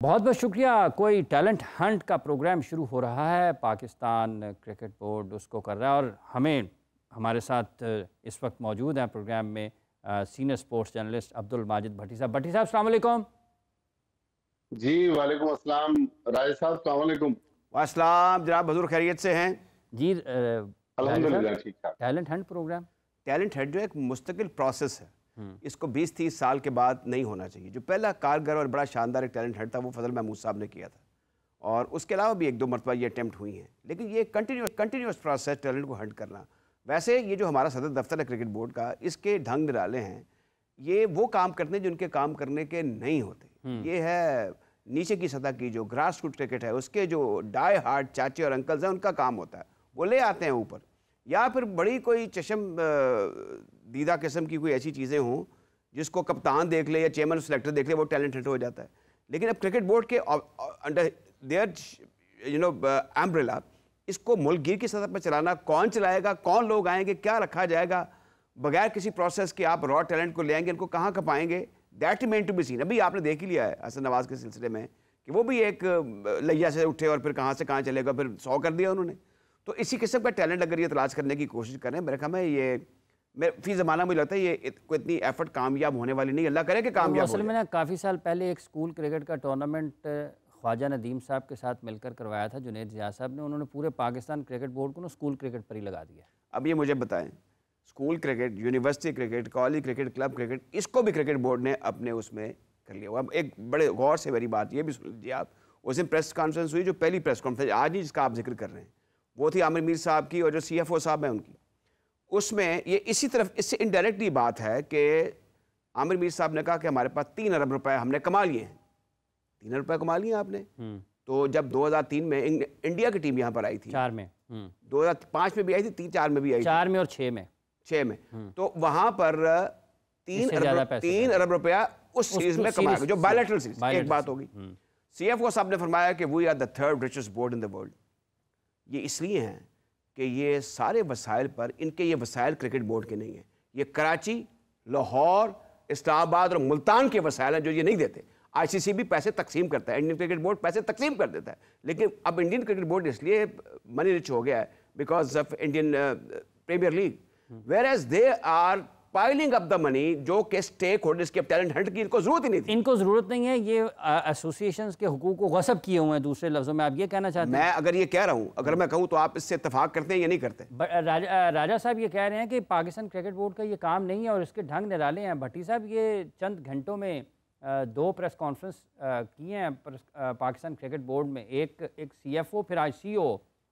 बहुत बहुत शुक्रिया। कोई टैलेंट हंट का प्रोग्राम शुरू हो रहा है, पाकिस्तान क्रिकेट बोर्ड उसको कर रहा है और हमारे साथ इस वक्त मौजूद हैं प्रोग्राम में senior sports journalist Abdul Majid Bhatti साहब। भट्टी साहब, अस्सलाम वालेकुम। जी वालेकुम अस्सलाम। राय साहब अस्सलाम वालेकुम। वास्सलाम जनाब, हजूर खैरियत से हैं जी। अल्हम्दुलिल्लाह ठीक ठाक। Talent hunt program, talent hunt जो एक मुस्तकिल प्रोसेस है, इसको 20-30 साल के बाद नहीं होना चाहिए। जो पहला कारगर और बड़ा शानदार एक टैलेंट हंट था वो फजल महमूद साहब ने किया था, और उसके अलावा भी एक दो मरतबा ये अटैम्प्ट हुई हैं, लेकिन ये कंटिन्यूस प्रोसेस टैलेंट को हंट करना। वैसे ये जो हमारा सदर दफ्तर है क्रिकेट बोर्ड का, इसके ढंग निराले हैं। ये वो काम करते हैं जो उनके काम करने के नहीं होते। ये है नीचे की सतह की जो ग्रास रूट क्रिकेट है, उसके जो डाई हार्ड चाचे और अंकल्स हैं, उनका काम होता है। वो ले आते हैं ऊपर, या फिर बड़ी कोई चशम दीदा किस्म की कोई ऐसी चीज़ें हों जिसको कप्तान देख ले या चेयरमैन सेलेक्टर देख ले, वो टैलेंट हंट हो जाता है। लेकिन अब क्रिकेट बोर्ड के अंडर देयर एम्ब्रेला इसको मुल्कगीर की सतह पर चलाना, कौन चलाएगा, कौन लोग आएंगे, क्या रखा जाएगा, बगैर किसी प्रोसेस के आप रॉ टैलेंट को ले आएंगे, इनको कहाँ खपाएंगे, that meant to be seen. अभी आपने देख ही लिया है हसन नवाज के सिलसिले में कि वो भी एक लैया से उठे और फिर कहाँ से कहाँ चलेगा, फिर 100 कर दिया उन्होंने। तो इसी किस्म का टैलेंट अगर ये तलाश करने की कोशिश करें, मेरे ख्याल में ये फी ज़माना मुझे लगता है ये कोई इतनी एफर्ट कामयाब होने वाली नहीं। अल्लाह करे कि कामयाब हो। असल में ना काफ़ी साल पहले एक स्कूल क्रिकेट का टूर्नामेंट ख्वाजा नदीम साहब के साथ मिलकर करवाया था, जुनैद ज़िया साहब ने। उन्होंने पूरे पाकिस्तान क्रिकेट बोर्ड को ना स्कूल क्रिकेट पर ही लगा दिया। अब ये मुझे बताएं, school cricket, university cricket, college cricket, club cricket, इसको भी क्रिकेट बोर्ड ने अपने उसमें कर लिया। अब एक बड़े गौर से मेरी बात ये भी सुन लीजिए आप। उस दिन प्रेस कॉन्फ्रेंस हुई, जो पहली प्रेस कॉन्फ्रेंस आज ही जिसका आप जिक्र कर रहे हैं, वो थी आमिर मीर साहब की और जो CFO साहब हैं उनकी। उसमें ये इसी तरफ इससे इनडायरेक्टली बात है कि आमिर मीर साहब ने कहा कि हमारे पास 3 अरब रुपए हमने कमा लिए हैं। 3 अरब रुपए कमा लिए आपने। तो जब 2003 में इंडिया की टीम यहाँ पर आई थी, 4 में 2005 में भी आई थी, 3-4 में भी आई थी, 4 में और 6 में, तो वहाँ पर 3 अरब रुपया उस सीरीज में कमाया, जो बायलैटरल सीरीज। एक बात होगी, CFO साहब ने फरमाया कि we are the 3rd richest board in the world. ये इसलिए हैं कि ये सारे वसाइल पर, इनके ये वसाइल क्रिकेट बोर्ड के नहीं हैं। ये कराची, लाहौर, इस्लामाबाद और मुल्तान के वसाइल हैं जो ये नहीं देते। ICC भी पैसे तकसीम करता है, इंडियन क्रिकेट बोर्ड पैसे तकसीम कर देता है, लेकिन अब इंडियन क्रिकेट बोर्ड इसलिए मनी रिच हो गया है because of Indian Premier League, where as they are piling up the money, जो कि स्टेक होल्डर्स के टैलेंट हंट की इनको जरूरत ही नहीं थी। इनको जरूरत नहीं है। ये एसोसिएशंस के हुकूक को गसब किए हुए हैं, दूसरे लफ्जों में आप ये कहना चाहते हैं? मैं अगर ये कह रहा हूँ, अगर मैं कहूँ तो आप इससे इत्तेफाक करते हैं या नहीं करते? राजा साहब ये कह रहे हैं कि पाकिस्तान क्रिकेट बोर्ड का ये काम नहीं है और इसके ढंग निराले हैं। भट्टी साहब ये चंद घंटों में 2 प्रेस कॉन्फ्रेंस किए हैं पाकिस्तान क्रिकेट बोर्ड में, एक CFO, फिर आज CEO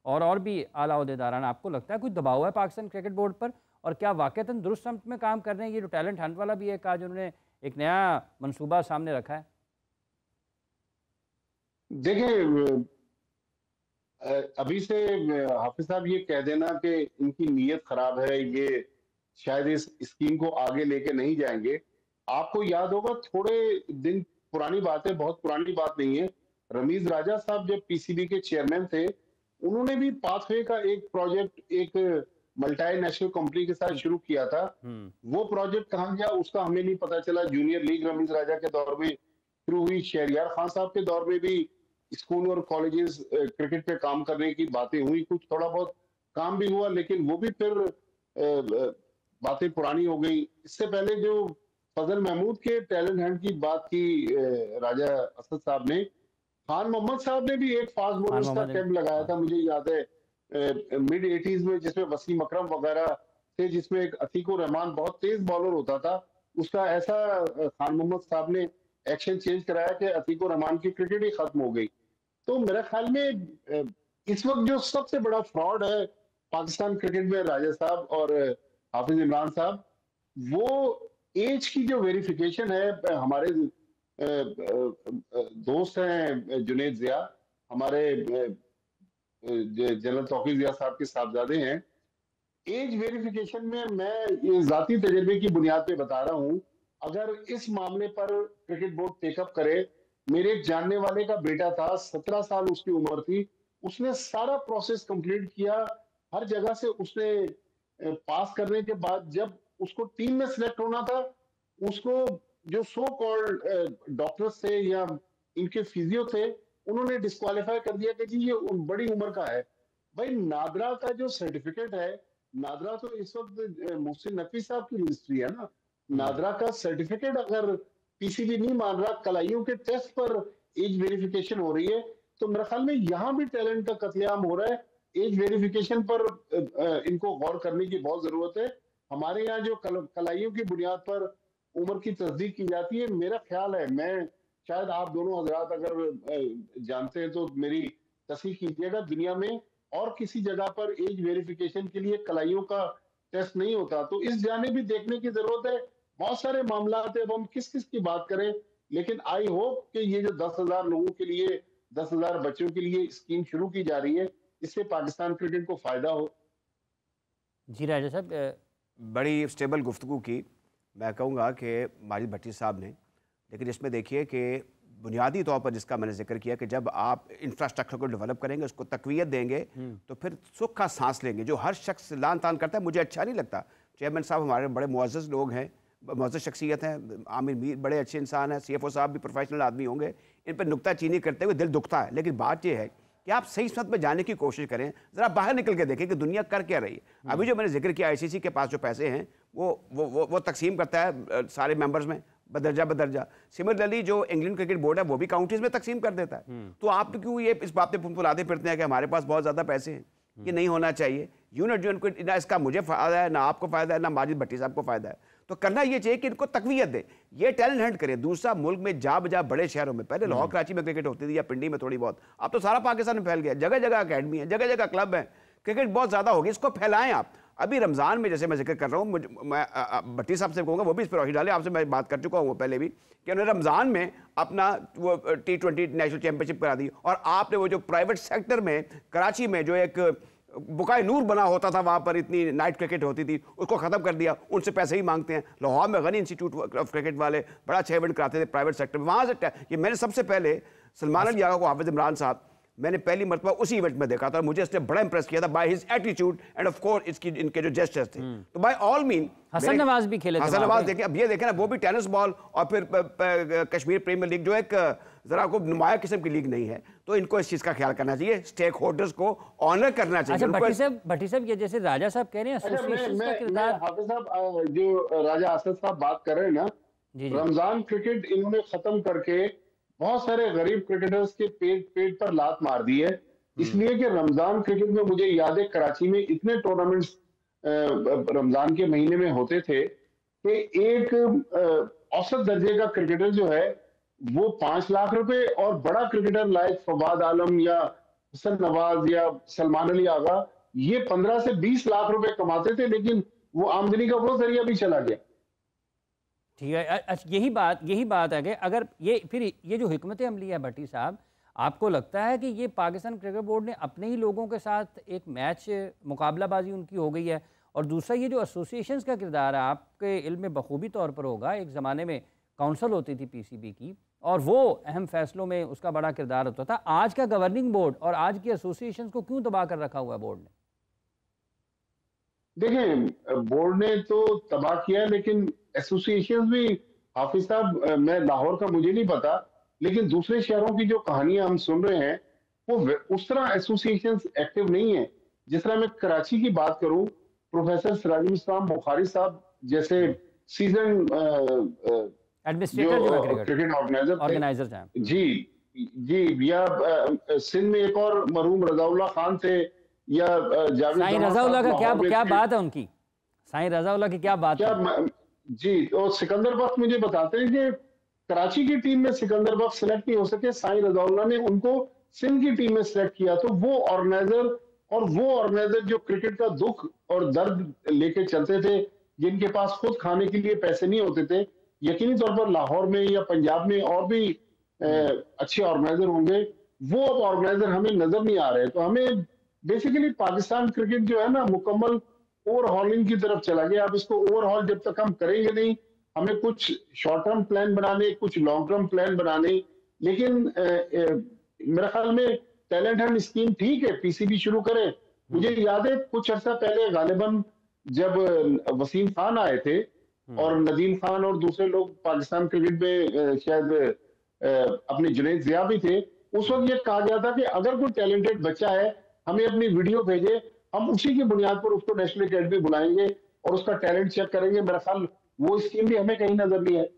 और भी आला ओहदेदारान। आपको लगता है कुछ दबाव है पाकिस्तान क्रिकेट बोर्ड पर, और क्या वाकईतन दुरुस्त समत में काम कर रहे हैं? ये जो टैलेंट हंट वाला भी एक आज उन्होंने एक नया मंसूबा सामने रखा है। देखिए, अभी से हाफिज साहब ये कह देना कि इनकी नीयत खराब है, ये शायद इस स्कीम को आगे लेके नहीं जाएंगे। आपको याद होगा, थोड़े दिन पुरानी बात है, बहुत पुरानी बात नहीं है, रमीज राजा साहब जब PCB के चेयरमैन थे, उन्होंने भी पाथवे का एक प्रोजेक्ट एक मल्टीनेशनल कंपनी के साथ शुरू किया था। वो प्रोजेक्ट कहाँ गया उसका हमें नहीं पता चला। जूनियर लीग रमीज राजा के दौर में शुरू हुई, शहरियार खान साहब के दौर में भी स्कूल और कॉलेजेस क्रिकेट पे काम करने की बातें हुई, कुछ थोड़ा बहुत काम भी हुआ, लेकिन वो भी फिर बातें पुरानी हो गई। इससे पहले जो फजल महमूद के टैलेंट हंट की बात की राजा असद साहब ने, खान मोहम्मद साहब ने भी एक फास्ट बॉलर्स का कैंप लगाया था, मुझे याद है मिड 80s में, जिसमें वसीम अकरम वगैरह थे, जिसमें एक अतीकुर रहमान बहुत तेज बॉलर होता था। उसका ऐसा खान मोहम्मद साहब ने एक्शन चेंज कराया कि अतीकुर रहमान की क्रिकेट ही खत्म हो गई। तो मेरे ख्याल में इस वक्त जो सबसे बड़ा फ्रॉड है पाकिस्तान क्रिकेट में, राजा साहब और हाफिज इमरान साहब, वो एज की जो वेरिफिकेशन है। हमारे दोस्त हैं जुनैद ज़िया, हमारे जनरल तौकीर ज़िया साहब के साहबजादे हैं। एज वेरिफिकेशन में मैं ये जाती तजर्बे की बुनियाद पे बता रहा हूँ, अगर इस मामले पर क्रिकेट बोर्ड टेकअप करे, मेरे एक जानने वाले का बेटा था, 17 साल उसकी उम्र थी, उसने सारा प्रोसेस कंप्लीट किया, हर जगह से उसने पास करने के बाद जब उसको टीम में सिलेक्ट होना था, उसको जो सो कॉल्ड डॉक्टर्स थे या इनके फिजियो थे, उन्होंने डिस्क्वालीफाई कर दिया कि जी ये बड़ी उम्र का है। भाई नादरा का जो सर्टिफिकेट है, नादरा तो इस वक्त मोहसिन नकवी साहब की रजिस्ट्री है ना, नादरा का सर्टिफिकेट अगर पीसीबी नहीं मान रहा, कलाइयों के टेस्ट पर एज वेरिफिकेशन हो रही है, तो मेरे ख्याल में यहाँ भी टैलेंट का कत्लेआम हो रहा है। एज वेरिफिकेशन पर इनको गौर करने की बहुत जरूरत है। हमारे यहाँ जो कलाइयों की बुनियाद पर उम्र की तस्दीक की जाती है, मेरा ख्याल है, मैं शायद आप दोनों हजरात अगर जानते हैं तो मेरी तस्दीक कीजिएगा, दुनिया में और किसी जगह पर एज वेरिफिकेशन के लिए कलाइयों का टेस्ट नहीं होता। तो इस जाने भी देखने की जरूरत है। बहुत सारे मामला है, अब हम किस किस की बात करें, लेकिन आई होप कि ये जो 10,000 लोगों के लिए, 10,000 बच्चों के लिए स्कीम शुरू की जा रही है, इससे पाकिस्तान क्रिकेट को फायदा हो। जी राजा साहब, बड़ी स्टेबल गुफ्तगू की, मैं कहूँगा कि माजिद भट्टी साहब ने, लेकिन इसमें देखिए कि बुनियादी तौर पर जिसका मैंने जिक्र किया कि जब आप इंफ्रास्ट्रक्चर को डेवलप करेंगे, उसको तकवीयत देंगे, तो फिर सुख का सांस लेंगे। जो हर शख्स लान तान करता है, मुझे अच्छा नहीं लगता। चेयरमैन साहब हमारे बड़े मुअज़्ज़ज़ लोग हैं, मुअज़्ज़ज़ शख्सियत हैं, आमिर मीर बड़े अच्छे इंसान हैं, CFO साहब भी प्रोफेशनल आदमी होंगे, इन पर नुक्ताचीनी करते हुए दिल दुखता है। लेकिन बात यह है कि आप सही समत में जाने की कोशिश करें, ज़रा बाहर निकल के देखें कि दुनिया कर क्या रही है। अभी जो मैंने जिक्र किया, ICC के पास जो पैसे हैं वो तकसीम करता है सारे मेंबर्स में बदरजा बदरजा। सिमिलरली जो इंग्लैंड क्रिकेट बोर्ड है वो भी काउंटीज में तकसीम कर देता है। तो आप क्यों ये इस बात पे फुलाते फिरते हैं कि हमारे पास बहुत ज़्यादा पैसे हैं? ये नहीं होना चाहिए। यूनिट जो इनको, ना इसका मुझे फ़ायदा है, ना आपको फ़ायदा है, ना माजिद भट्टी साहब को फ़ायदा है। तो करना ये चाहिए कि इनको तकवीयत दे, ये टैलेंट हंट करें। दूसरा, मुल्क में जा बजा बड़े शहरों में, पहले लाहौर कराची में क्रिकेट होती थी या पिंडी में थोड़ी बहुत, अब तो सारा पाकिस्तान में फैल गया। जगह जगह अकेडमी है, जगह जगह क्लब है, क्रिकेट बहुत ज़्यादा होगी, इसको फैलाएं आप। अभी रमज़ान में जैसे मैं जिक्र कर रहा हूँ, मैं भट्टी साहब से कहूँगा वो भी इस पर रोशनी डालें। आपसे मैं बात कर चुका हूँ पहले भी कि उन्होंने रमज़ान में अपना वो T20 नेशनल चैंपियनशिप करा दी, और आपने वो जो प्राइवेट सेक्टर में कराची में जो एक बुकाए नूर बना होता था, वहाँ पर इतनी नाइट क्रिकेट होती थी, उसको ख़त्म कर दिया। उनसे पैसे ही मांगते हैं। लाहौर में गनी इंस्टीट्यूट ऑफ क्रिकेट वाले बड़ा अच्छा इवेंट कराते थे प्राइवेट सेक्टर में, वहाँ से ये मैंने सबसे पहले सलमान अली आगा को, हाफिज इमरान साहब, मैंने पहली मरतबा उसी इवेंट में देखा था, और मुझे इसने बड़ा इंप्रेस किया था by his attitude and of course इसकी इनके जो जेस्चर्स थे। तो by all mean Hasan Nawaz भी खेले थे, हसन नवाज देखें, अब ये देखें ना, वो भी टेनिस बॉल, और फिर कश्मीर प्रीमियर लीग जो एक जरा को नुमाया किस्म की लीग नहीं है। तो इनको इस चीज का ख्याल करना चाहिए, स्टेक होल्डर्स को ऑनर करना चाहिए। अच्छा भट्टी साहब, ये जैसे राजा साहब कह रहे हैं एसोसिएशन का किरदार, हाफिज साहब जो राजा आसद साहब बात कर रहे हैं ना, रमजान क्रिकेट इन्होंने खत्म करके बहुत सारे गरीब क्रिकेटर्स के पेट पर लात मार दी है। इसलिए कि रमजान क्रिकेट में मुझे याद है कराची में इतने टूर्नामेंट्स रमजान के महीने में होते थे कि एक औसत दर्जे का क्रिकेटर जो है वो 5 लाख रुपए, और बड़ा क्रिकेटर लाइक फवाद आलम या हसन नवाज या सलमान अली आगा ये 15 से 20 लाख रुपए कमाते थे, लेकिन वो आमदनी का वो जरिया भी चला गया। ठीक है, अच्छा यही बात है कि अगर ये जो हिकमत अमली है भट्टी साहब, आपको लगता है कि ये पाकिस्तान क्रिकेट बोर्ड ने अपने ही लोगों के साथ एक मैच मुकाबलाबाजी उनकी हो गई है? और दूसरा, ये जो एसोसिएशंस का किरदार है आपके इल्म में बखूबी तौर पर होगा, एक ज़माने में काउंसिल होती थी PCB की, और वो अहम फैसलों में उसका बड़ा किरदार होता था। आज का गवर्निंग बोर्ड और आज की एसोसिएशंस को क्यों तबाह कर रखा हुआ है बोर्ड ने? देखें, बोर्ड ने तो तबाह किया, लेकिन एसोसिएशन भी, हाफिज साहब मैं लाहौर का मुझे नहीं पता, लेकिन दूसरे शहरों की जो कहानियां हम सुन रहे हैं वो उस तरह एसोसिएशन एक्टिव नहीं है। जिस तरह मैं कराची की बात करूं, प्रोफेसर सिराजुल इस्लाम बुखारी साहब जैसे सीजन एडमिनिस्ट्रेटर जो क्रिकेट ऑर्गेनाइजर थे, जी, या सिंध में एक और मरहूम रजाउल्लाह खान थे, या साईं रजाउल्लाह का क्या बात है उनकी? साईं रजाउल्लाह की क्या बात है? जी, और सिकंदर बख्श मुझे बताते हैं कि कराची की टीम में सिकंदर बख्श सिलेक्ट नहीं हो सके, साईं रजाउल्लाह ने उनको सिंध की टीम में सिलेक्ट किया। तो वो ऑर्गेनाइजर जो क्रिकेट का दुख और दर्द लेके चलते थे, जिनके पास खुद खाने के लिए पैसे नहीं होते थे, यकीनी तौर पर लाहौर में या पंजाब में और भी अच्छे ऑर्गेनाइजर होंगे, वो अब ऑर्गेनाइजर हमें नजर नहीं आ रहे। तो हमें बेसिकली पाकिस्तान क्रिकेट जो है ना, मुकम्मल ओवरहॉलिंग की तरफ चला गया। अब इसको ओवरहॉल जब तक हम करेंगे नहीं, हमें कुछ शॉर्ट टर्म प्लान बनाने, कुछ लॉन्ग टर्म प्लान बनाने। लेकिन मेरे ख्याल में टैलेंट हंट स्कीम ठीक है, PCB शुरू करे। मुझे याद है कुछ अर्सा पहले गालिबन जब वसीम खान आए थे और नदीम खान और दूसरे लोग पाकिस्तान क्रिकेट में शायद अपने जुनैद ज़िया भी थे, उस वक्त ये कहा गया था कि अगर कोई टैलेंटेड बच्चा है हमें अपनी वीडियो भेजे, हम उसी की बुनियाद पर उसको नेशनल अकेडमी बुलाएंगे और उसका टैलेंट चेक करेंगे। मेरा ख्याल वो स्कीम भी हमें कहीं नजर नहीं है।